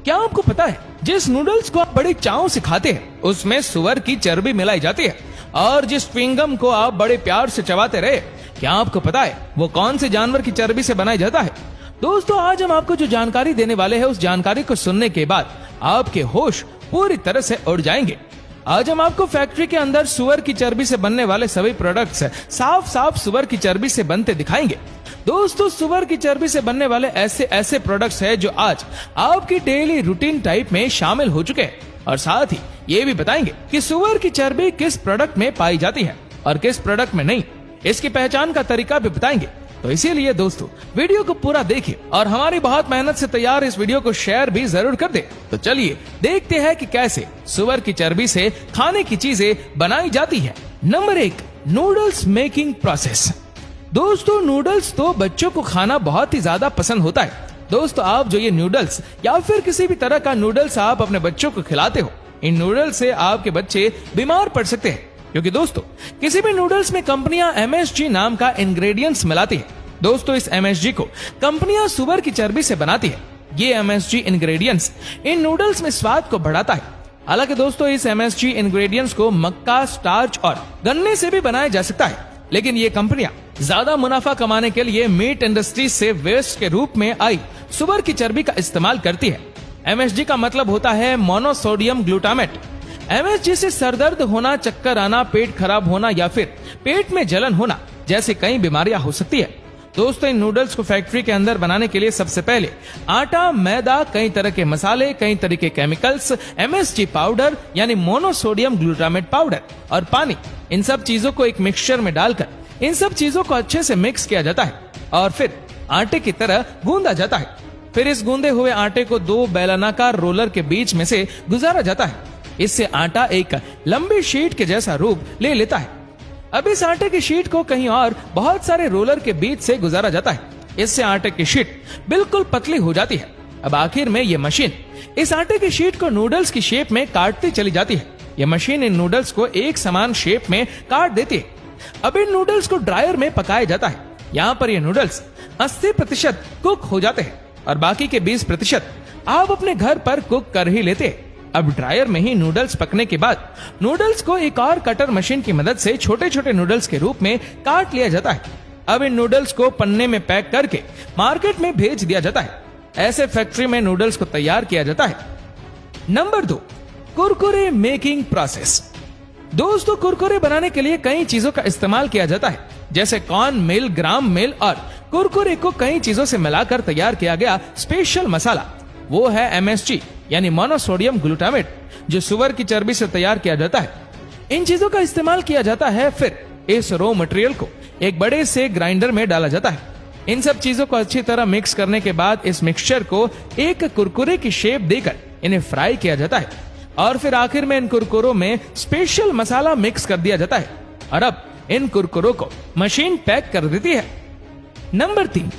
क्या आपको पता है जिस नूडल्स को आप बड़े चाव से खाते हैं उसमें सुअर की चर्बी मिलाई जाती है, और जिस च्युइंगम को आप बड़े प्यार से चबाते रहे, क्या आपको पता है वो कौन से जानवर की चर्बी से बनाया जाता है? दोस्तों, आज हम आपको जो जानकारी देने वाले हैं उस जानकारी को सुनने के बाद आपके होश पूरी तरह से उड़ जाएंगे। आज हम आपको फैक्ट्री के अंदर सुअर की चर्बी से बनने वाले सभी प्रोडक्ट्स साफ साफ सुअर की चर्बी से बनते दिखाएंगे। दोस्तों, सुअर की चर्बी से बनने वाले ऐसे प्रोडक्ट्स हैं जो आज आपकी डेली रूटीन टाइप में शामिल हो चुके हैं, और साथ ही ये भी बताएंगे कि सुअर की चर्बी किस प्रोडक्ट में पाई जाती है और किस प्रोडक्ट में नहीं। इसकी पहचान का तरीका भी बताएंगे। तो इसीलिए दोस्तों, वीडियो को पूरा देखिए और हमारी बहुत मेहनत से तैयार इस वीडियो को शेयर भी जरूर कर दे। तो चलिए देखते हैं कि कैसे सुअर की चर्बी से खाने की चीजें बनाई जाती है। Number 1, noodles making process. दोस्तों, नूडल्स तो बच्चों को खाना बहुत ही ज्यादा पसंद होता है। दोस्तों, आप जो ये नूडल्स या फिर किसी भी तरह का नूडल्स आप अपने बच्चों को खिलाते हो, इन नूडल्स से आपके बच्चे बीमार पड़ सकते हैं, क्योंकि दोस्तों किसी भी नूडल्स में कंपनियां MSG नाम का इंग्रेडिएंट्स मिलाती है। दोस्तों, इस MSG को कंपनियां सुअर की चर्बी से बनाती है। ये MSG इंग्रेडिएंट्स इन नूडल्स में स्वाद को बढ़ाता है। हालांकि दोस्तों, इस MSG इंग्रेडिएंट्स को मक्का, स्टार्च और गन्ने से भी बनाया जा सकता है, लेकिन ये कंपनियां ज्यादा मुनाफा कमाने के लिए मीट इंडस्ट्री से वेस्ट के रूप में आई सुअर की चर्बी का इस्तेमाल करती है। MSG का मतलब होता है मोनोसोडियम ग्लूटामेट। MSG से सरदर्द होना, चक्कर आना, पेट खराब होना या फिर पेट में जलन होना जैसी कई बीमारियां हो सकती है। दोस्तों, इन नूडल्स को फैक्ट्री के अंदर बनाने के लिए सबसे पहले आटा, मैदा, कई तरह के मसाले, कई तरह के केमिकल्स, MSG पाउडर यानी मोनोसोडियम ग्लूटामेट पाउडर और पानी, इन सब चीजों को एक मिक्सचर में डालकर इन सब चीजों को अच्छे से मिक्स किया जाता है और फिर आटे की तरह गूंदा जाता है। फिर इस गूंदे हुए आटे को 2 बेलनाकार रोलर के बीच में से गुजारा जाता है। इससे आटा एक लंबी शीट के जैसा रूप ले लेता है। अब इस आटे की शीट को कहीं और बहुत सारे रोलर के बीच से गुजारा जाता है। इससे आटे की शीट बिल्कुल पतली हो जाती है। अब आखिर में ये मशीन इस आटे की शीट को नूडल्स की शेप में काटती चली जाती है। यह मशीन इन नूडल्स को एक समान शेप में काट देती है। अब इन नूडल्स को ड्रायर में पकाया जाता है। यहाँ पर ये नूडल्स 80% कुक हो जाते हैं और बाकी के 20% आप अपने घर पर कुक कर ही लेते हैं। अब ड्रायर में ही नूडल्स पकने के बाद नूडल्स को एक और कटर मशीन की मदद से छोटे छोटे नूडल्स के रूप में काट लिया जाता है। अब इन नूडल्स को पन्ने में पैक करके मार्केट में भेज दिया जाता है। ऐसे फैक्ट्री में नूडल्स को तैयार किया जाता है। Number 2, Kurkure making process. दोस्तों, कुरकुरे बनाने के लिए कई चीजों का इस्तेमाल किया जाता है, जैसे कॉर्न मिल, ग्राम मिल और कुरकुरे को कई चीजों से मिलाकर तैयार किया गया स्पेशल मसाला, वो है MSG यानी मोनोसोडियम ग्लूटामेट, जो सुअर की चर्बी से तैयार किया जाता है। इन चीजों का इस्तेमाल किया जाता है। फिर इस रॉ मटेरियल को एक बड़े से ग्राइंडर में डाला जाता है। इन सब चीजों को अच्छी तरह मिक्स करने के बाद इस मिक्सचर को एक कुरकुरे की शेप देकर इन्हें फ्राई किया जाता है और फिर आखिर में इन कुरकुरों में स्पेशल मसाला मिक्स कर दिया जाता है और अब इन कुरकुरों को मशीन पैक कर देती है। Number 3,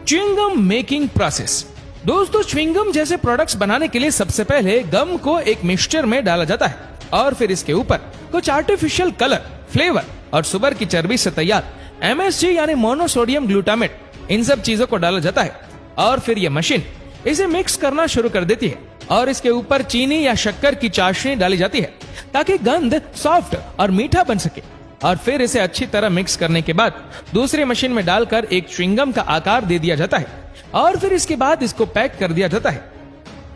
chewing gum making process. दोस्तों, च्युइंगम जैसे प्रोडक्ट्स बनाने के लिए सबसे पहले गम को एक मिक्सचर में डाला जाता है और फिर इसके ऊपर कुछ आर्टिफिशियल कलर, फ्लेवर और सुअर की चर्बी से तैयार MSG यानी मोनोसोडियम ग्लूटामेट, इन सब चीजों को डाला जाता है और फिर यह मशीन इसे मिक्स करना शुरू कर देती है और इसके ऊपर चीनी या शक्कर की चाशनी डाली जाती है ताकि गंध सॉफ्ट और मीठा बन सके। और फिर इसे अच्छी तरह मिक्स करने के बाद दूसरी मशीन में डालकर एक च्युइंगम का आकार दे दिया जाता है और फिर इसके बाद इसको पैक कर दिया जाता है।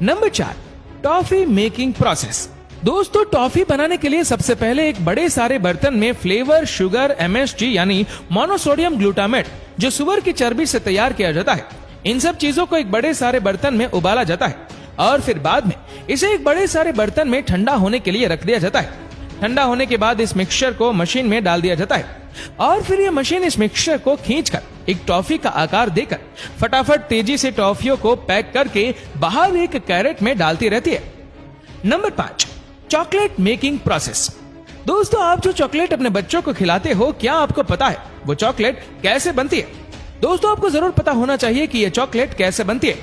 Number 4, toffee making process. दोस्तों, टॉफी बनाने के लिए सबसे पहले एक बड़े सारे बर्तन में फ्लेवर, शुगर, MSG यानी मोनोसोडियम ग्लूटामेट, जो सुअर की चर्बी से तैयार किया जाता है, इन सब चीजों को एक बड़े सारे बर्तन में उबाला जाता है और फिर बाद में इसे एक बड़े सारे बर्तन में ठंडा होने के लिए रख दिया जाता है। ठंडा होने के बाद इस मिक्सचर को मशीन में डाल दिया जाता है और फिर यह मशीन इस मिक्सचर को खींचकर एक टॉफी का आकार देकर फटाफट तेजी से टॉफियों को पैक करके बाहर एक कैरेट में डालती रहती है। Number 5, chocolate making process. दोस्तों, आप जो चॉकलेट अपने बच्चों को खिलाते हो, क्या आपको पता है वो चॉकलेट कैसे बनती है? दोस्तों, आपको जरूर पता होना चाहिए कि यह चॉकलेट कैसे बनती है।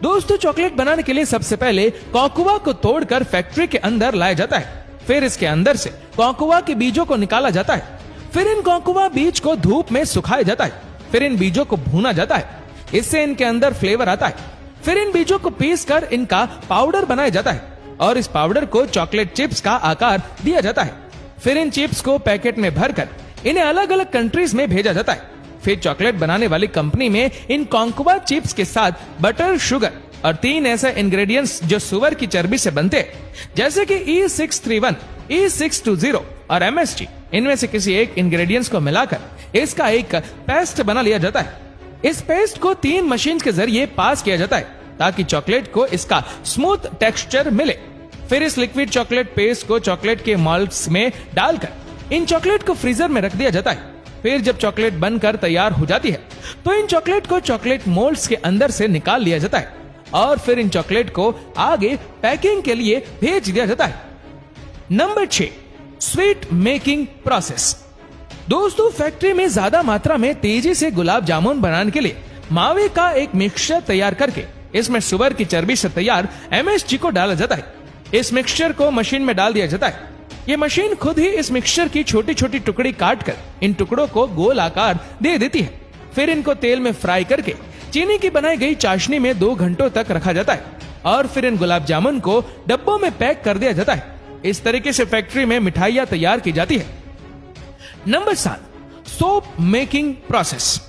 दोस्तों, चॉकलेट बनाने के लिए सबसे पहले कोकोआ को तोड़कर फैक्ट्री के अंदर लाया जाता है। फिर इसके अंदर से कोकोआ के बीजों को निकाला जाता है। फिर इन कोकोआ बीज को धूप में सुखाया जाता है। फिर इन बीजों को भूना जाता है। इससे इनके अंदर फ्लेवर आता है। फिर इन बीजों को पीस कर इनका पाउडर बनाया जाता है और इस पाउडर को चॉकलेट चिप्स का आकार दिया जाता है। फिर इन चिप्स को पैकेट में भरकर इन्हें अलग अलग कंट्रीज में भेजा जाता है। फिर चॉकलेट बनाने वाली कंपनी में इन कोकोआ चिप्स के साथ बटर, शुगर और 3 ऐसे इंग्रेडिएंट्स जो सुअर की चर्बी से बनते हैं, जैसे कि E631, E620 और MSG, इनमें से किसी एक इंग्रेडिएंट्स को मिलाकर इसका एक पेस्ट बना लिया जाता है। इस पेस्ट को 3 मशीन के जरिए पास किया जाता है ताकि चॉकलेट को इसका स्मूथ टेक्सचर मिले। फिर इस लिक्विड चॉकलेट पेस्ट को चॉकलेट के मोल्ड्स में डालकर इन चॉकलेट को फ्रीजर में रख दिया जाता है। फिर जब चॉकलेट बनकर तैयार हो जाती है तो इन चॉकलेट को चॉकलेट मोल्ड्स के अंदर से निकाल लिया जाता है और फिर इन चॉकलेट को आगे पैकिंग के लिए भेज दिया जाता है। Number 6, sweet making process. दोस्तों, फैक्ट्री में ज्यादा मात्रा में तेजी से गुलाब जामुन बनाने के लिए मावे का एक मिक्सचर तैयार करके इसमें सुअर की चर्बी से तैयार MSG को डाला जाता है। इस मिक्सचर को मशीन में डाल दिया जाता है। ये मशीन खुद ही इस मिक्सचर की छोटी छोटी टुकड़ी काटकर इन टुकड़ों को गोल आकार दे देती है। फिर इनको तेल में फ्राई करके चीनी की बनाई गई चाशनी में 2 घंटों तक रखा जाता है और फिर इन गुलाब जामुन को डब्बों में पैक कर दिया जाता है। इस तरीके से फैक्ट्री में मिठाइयां तैयार की जाती है। Number 7, soap making process.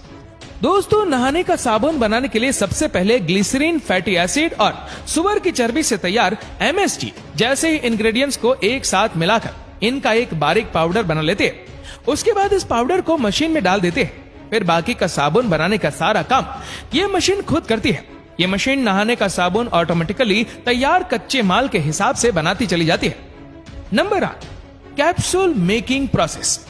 दोस्तों, नहाने का साबुन बनाने के लिए सबसे पहले ग्लिसरीन, फैटी एसिड और सुअर की चर्बी से तैयार MSG जैसे ही इंग्रेडिएंट्स को एक साथ मिलाकर इनका एक बारीक पाउडर बना लेते हैं। उसके बाद इस पाउडर को मशीन में डाल देते हैं। फिर बाकी का साबुन बनाने का सारा काम ये मशीन खुद करती है। ये मशीन नहाने का साबुन ऑटोमेटिकली तैयार कच्चे माल के हिसाब से बनाती चली जाती है। Number 8, capsule making process.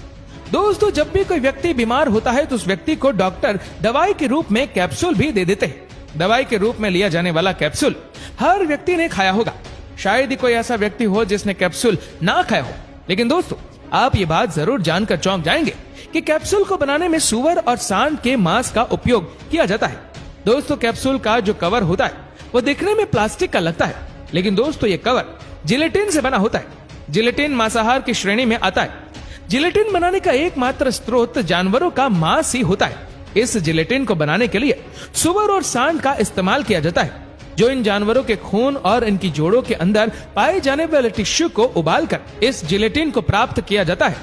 दोस्तों, जब भी कोई व्यक्ति बीमार होता है तो उस व्यक्ति को डॉक्टर दवाई के रूप में कैप्सूल भी दे देते हैं। दवाई के रूप में लिया जाने वाला कैप्सूल हर व्यक्ति ने खाया होगा। शायद ही कोई ऐसा व्यक्ति हो जिसने कैप्सूल ना खाया हो। लेकिन दोस्तों, आप ये बात जरूर जानकर चौंक जाएंगे कि कैप्सूल को बनाने में सुअर और सांड के मांस का उपयोग किया जाता है। दोस्तों, कैप्सूल का जो कवर होता है वो दिखने में प्लास्टिक का लगता है, लेकिन दोस्तों ये कवर जिलेटिन से बना होता है। जिलेटिन मांसाहार की श्रेणी में आता है। जिलेटिन बनाने का एकमात्र स्रोत जानवरों का मांस ही होता है। इस जिलेटिन को बनाने के लिए सुअर और सांड का इस्तेमाल किया जाता है, जो इन जानवरों के खून और इनकी जोड़ों के अंदर पाए जाने वाले टिश्यू को उबालकर इस जिलेटिन को प्राप्त किया जाता है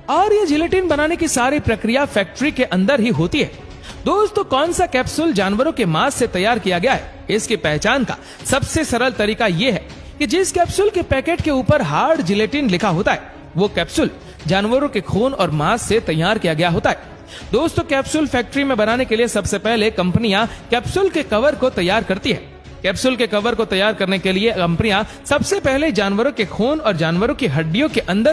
और ये जिलेटिन बनाने की सारी प्रक्रिया फैक्ट्री के अंदर ही होती है। दोस्तों, कौन सा कैप्सूल जानवरों के मांस से तैयार किया गया है, इसकी पहचान का सबसे सरल तरीका यह है कि जिस कैप्सूल के पैकेट के ऊपर हार्ड जिलेटिन लिखा होता है वो कैप्सूल जानवरों के खून और मांस से तैयार किया गया होता है। दोस्तों, कैप्सूल फैक्ट्री में बनाने के लिए सबसे पहले कंपनियां कैप्सूल के कवर को तैयार करती है। कैप्सूल के कवर को तैयार करने के लिए कंपनियां सबसे पहले जानवरों के खून और जानवरों की हड्डियों के अंदर